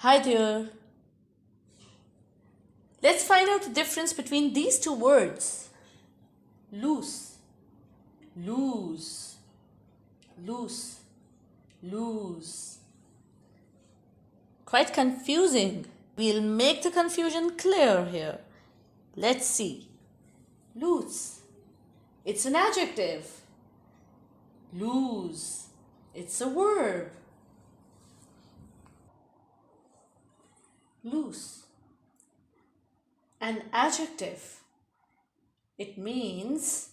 Hi there. Let's find out the difference between these two words. Loose, loose, loose, loose. Quite confusing. We'll make the confusion clear here. Let's see. Loose. It's an adjective. Loose. It's a verb. Loose. An adjective. It means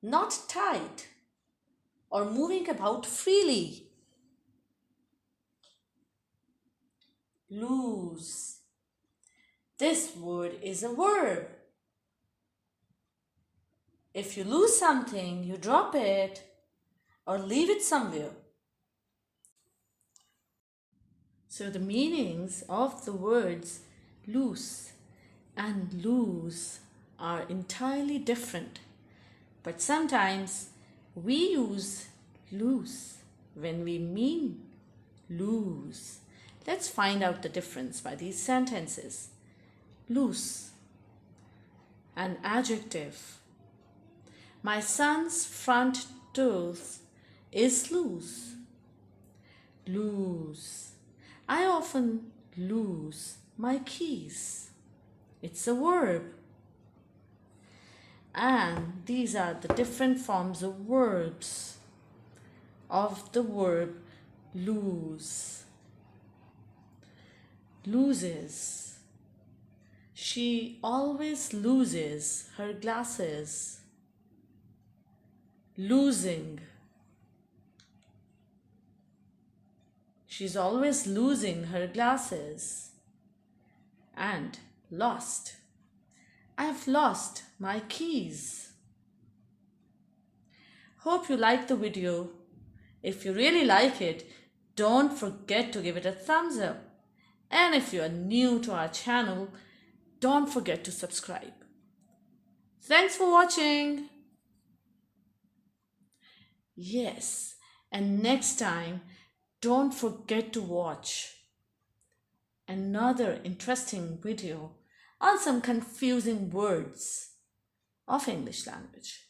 not tight or moving about freely. Loose. This word is a verb. If you lose something, you drop it or leave it somewhere. So the meanings of the words loose and lose are entirely different. But sometimes we use loose when we mean lose. Let's find out the difference by these sentences. Loose, an adjective. My son's front tooth is loose. Lose. I often lose my keys. It's a verb. And these are the different forms of verbs of the verb lose. Loses. She always loses her glasses. Losing. She's always losing her glasses. And lost. I've lost my keys. Hope you liked the video. If you really like it, don't forget to give it a thumbs up. And if you are new to our channel, don't forget to subscribe. Thanks for watching. Yes, and next time, don't forget to watch another interesting video on some confusing words of English language.